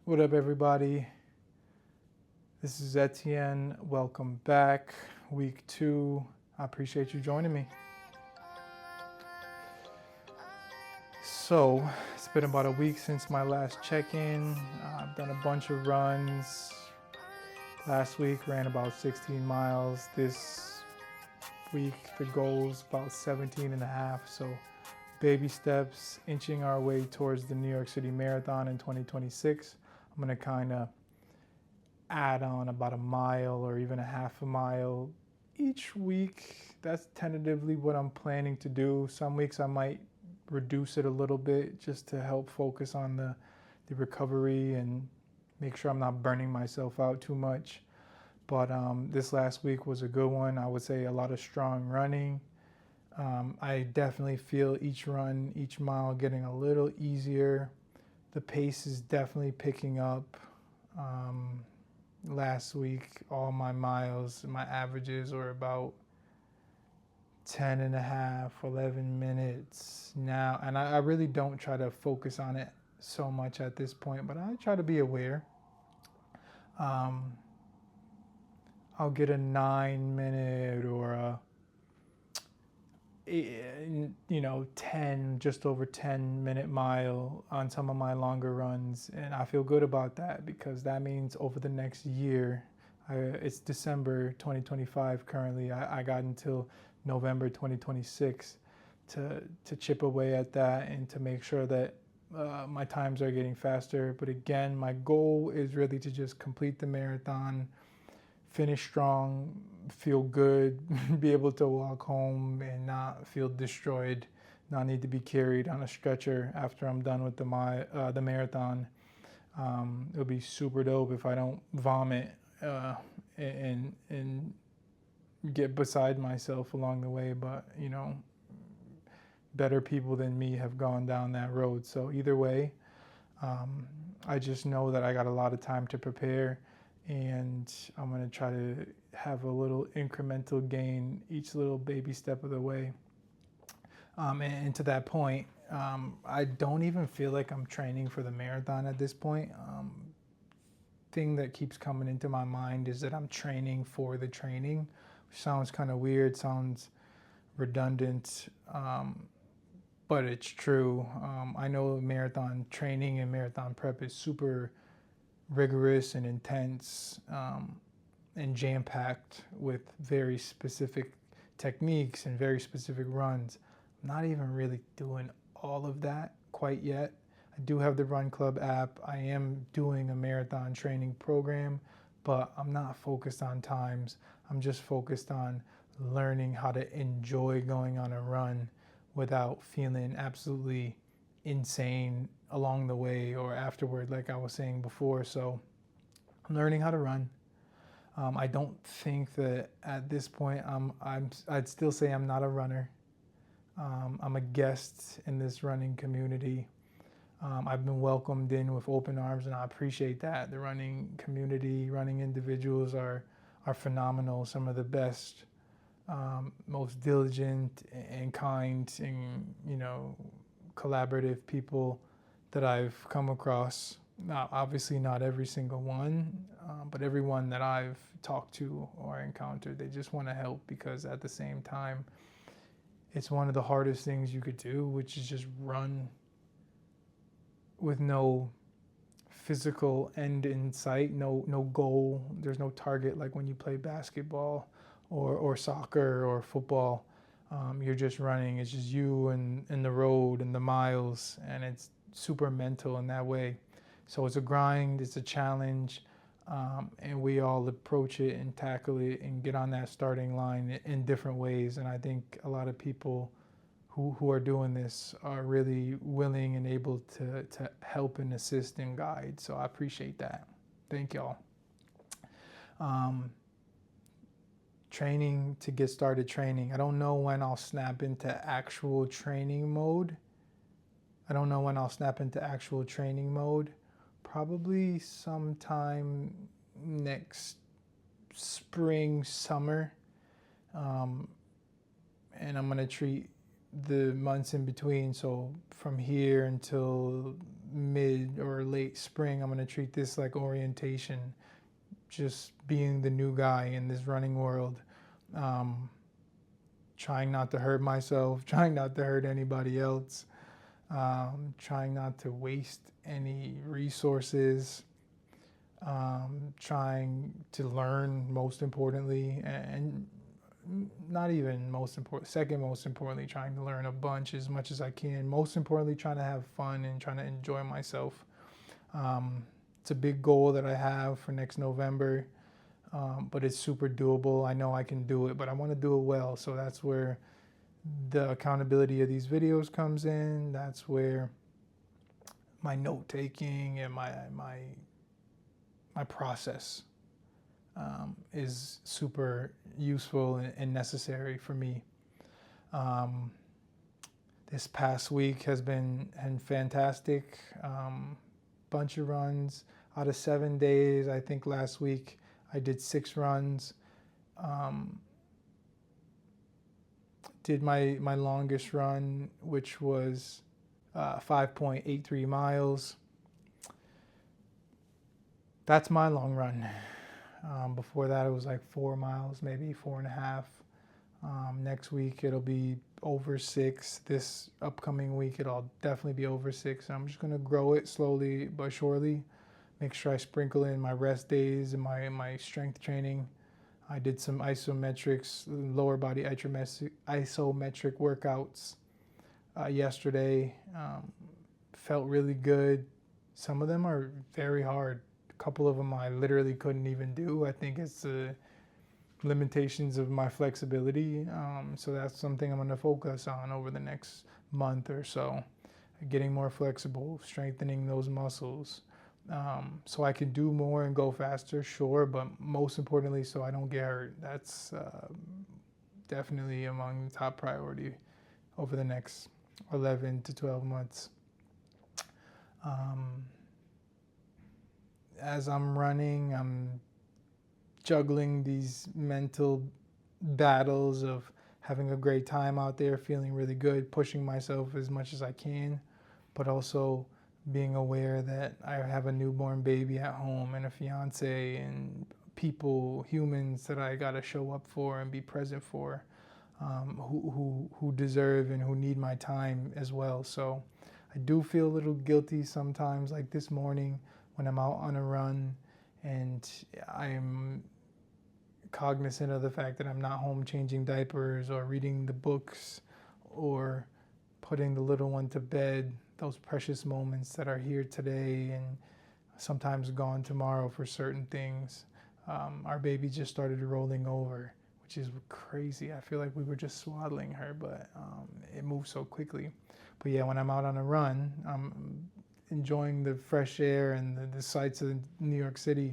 What up, everybody? This is Etienne. Welcome back. Week 2. I appreciate you joining me. So, it's been about a week since my last check-in. I've done a bunch of runs. Last week, ran about 16 miles. This week, the goal is about 17 and a half. So, baby steps, inching our way towards the New York City Marathon in 2026. I'm going to kind of add on about a mile or even a half a mile each week. That's tentatively what I'm planning to do. Some weeks I might reduce it a little bit just to help focus on the recovery and make sure I'm not burning myself out too much. But this last week was a good one. I would say a lot of strong running. I definitely feel each run, each mile getting a little easier. The pace is definitely picking up. Last week, all my miles, my averages were about 10 and a half, 11 minutes now. And I really don't try to focus on it so much at this point, but I try to be aware. I'll get a 9-minute or a 10, just over 10-minute mile on some of my longer runs. And I feel good about that because that means over the next year, it's December 2025 currently, I got until November 2026 to chip away at that and to make sure that my times are getting faster. But again, my goal is really to just complete the marathon, finish strong, feel good, be able to walk home and not feel destroyed, not need to be carried on a stretcher after I'm done with the marathon. It'll be super dope if I don't vomit and get beside myself along the way, but better people than me have gone down that road. So either way, I just know that I got a lot of time to prepare, and I'm going to try to have a little incremental gain each little baby step of the way. And to that point, I don't even feel like I'm training for the marathon at this point. Thing that keeps coming into my mind is that I'm training for the training, which sounds kind of weird, sounds redundant, but it's true. I know marathon training and marathon prep is super rigorous and intense and jam-packed with very specific techniques and very specific runs. I'm not even really doing all of that quite yet. I do have the Run Club app. I am doing a marathon training program, but I'm not focused on times. I'm just focused on learning how to enjoy going on a run without feeling absolutely insane along the way or afterward, like I was saying before. So I'm learning how to run. I don't think that at this point I'd still say I'm not a runner. I'm a guest in this running community. I've been welcomed in with open arms, and I appreciate that. The running community, running individuals are phenomenal. Some of the best, most diligent and kind and collaborative people that I've come across. Now, obviously not every single one, but everyone that I've talked to or encountered, they just want to help, because at the same time, it's one of the hardest things you could do, which is just run with no physical end in sight, no goal. There's no target like when you play basketball or soccer or football. You're just running. It's just you and the road and the miles, and it's super mental in that way. So it's a grind, it's a challenge, and we all approach it and tackle it and get on that starting line in different ways. And I think a lot of people who are doing this are really willing and able to help and assist and guide. So I appreciate that. Thank y'all. Training to get started training. I don't know when I'll snap into actual training mode. Probably sometime next spring, summer. And I'm going to treat the months in between, so from here until mid or late spring, I'm going to treat this like orientation, just being the new guy in this running world, trying not to hurt myself, trying not to hurt anybody else, trying not to waste any resources, trying to learn, most importantly, and not even most important, second most importantly, trying to learn a bunch as much as I can. Most importantly, trying to have fun and trying to enjoy myself. It's a big goal that I have for next November, but it's super doable. I know I can do it, but I want to do it well. So that's where the accountability of these videos comes in. That's where my note taking and my process is super useful and necessary for me. This past week has been fantastic. Bunch of runs out of 7 days. I think last week I did 6 runs. Did my longest run, which was 5.83 miles. That's my long run. Before that, it was like 4 miles, maybe 4.5. Next week, it'll be over 6. This upcoming week, it'll definitely be over 6. I'm just going to grow it slowly but surely. Make sure I sprinkle in my rest days and my strength training. I did some isometrics, lower body isometric workouts yesterday. Felt really good. Some of them are very hard. A couple of them I literally couldn't even do. I think it's the limitations of my flexibility. So that's something I'm going to focus on over the next month or so. Getting more flexible, strengthening those muscles. So I can do more and go faster, sure, but most importantly, so I don't get hurt. That's definitely among the top priority over the next 11 to 12 months. As I'm running, I'm juggling these mental battles of having a great time out there, feeling really good, pushing myself as much as I can, but also being aware that I have a newborn baby at home and a fiance and people, humans that I gotta show up for and be present for, who deserve and who need my time as well. So I do feel a little guilty sometimes, like this morning when I'm out on a run and I'm cognizant of the fact that I'm not home changing diapers or reading the books or putting the little one to bed, those precious moments that are here today and sometimes gone tomorrow for certain things. Our baby just started rolling over, which is crazy. I feel like we were just swaddling her, but it moves so quickly. But yeah, when I'm out on a run, I'm enjoying the fresh air and the sights of New York City.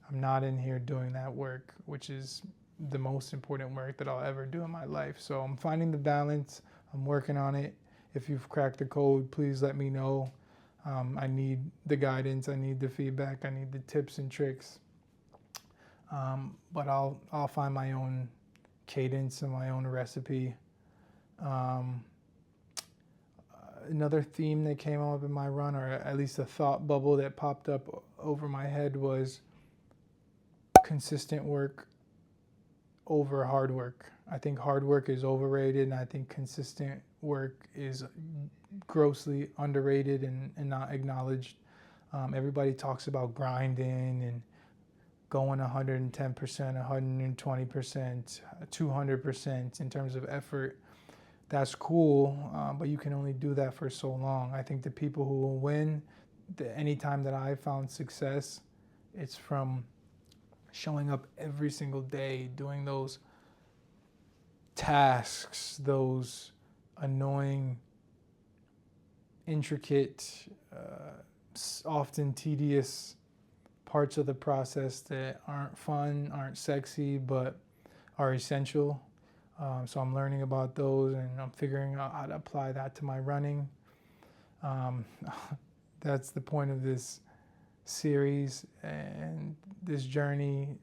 I'm not in here doing that work, which is the most important work that I'll ever do in my life. So I'm finding the balance. I'm working on it. If you've cracked the code, please let me know. I need the guidance. I need the feedback. I need the tips and tricks. But I'll find my own cadence and my own recipe. Another theme that came up in my run, or at least a thought bubble that popped up over my head, was consistent work over hard work. I think hard work is overrated, and I think consistent work is grossly underrated and not acknowledged. Everybody talks about grinding and going 110%, 120%, 200% in terms of effort. That's cool, but you can only do that for so long. I think the people who will win, any time that I've found success, it's from showing up every single day, doing those tasks, those annoying, intricate, often tedious parts of the process that aren't fun, aren't sexy, but are essential. So I'm learning about those and I'm figuring out how to apply that to my running. That's the point of this series and this journey,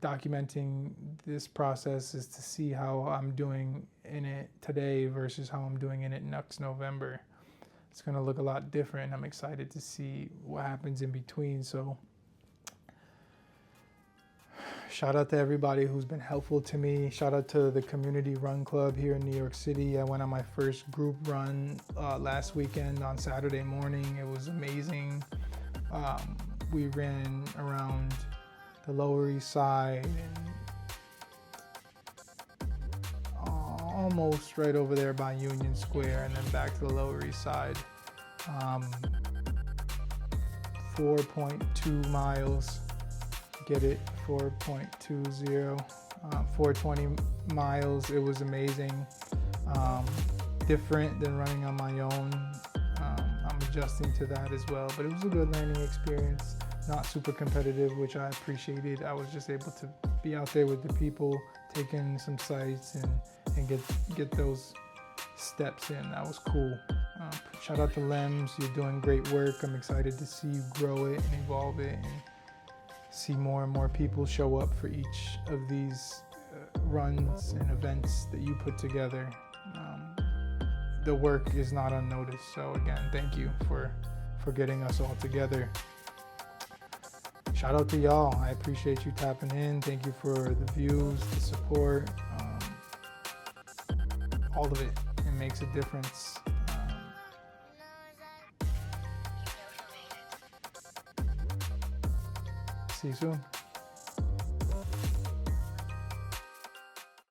documenting this process, is to see how I'm doing in it today versus how I'm doing in it next November. it's going to look a lot different. I'm excited to see what happens in between. So shout out to everybody who's been helpful to me. Shout out to the Community Run Club here in New York City. I went on my first group run last weekend on Saturday morning. It was amazing. We ran around the Lower East Side and almost right over there by Union Square, and then back to the Lower East Side. 4.2 miles. Get it? 4.20. 420 miles. It was amazing. Different than running on my own. I'm adjusting to that as well, but it was a good learning experience. Not super competitive, which I appreciated. I was just able to be out there with the people, taking some sights and get those steps in. That was cool. Shout out to Lems. You're doing great work. I'm excited to see you grow it and evolve it and see more and more people show up for each of these runs and events that you put together. The work is not unnoticed. So again, thank you for getting us all together. Shout out to y'all. I appreciate you tapping in. Thank you for the views, the support, all of it. It makes a difference. See you soon.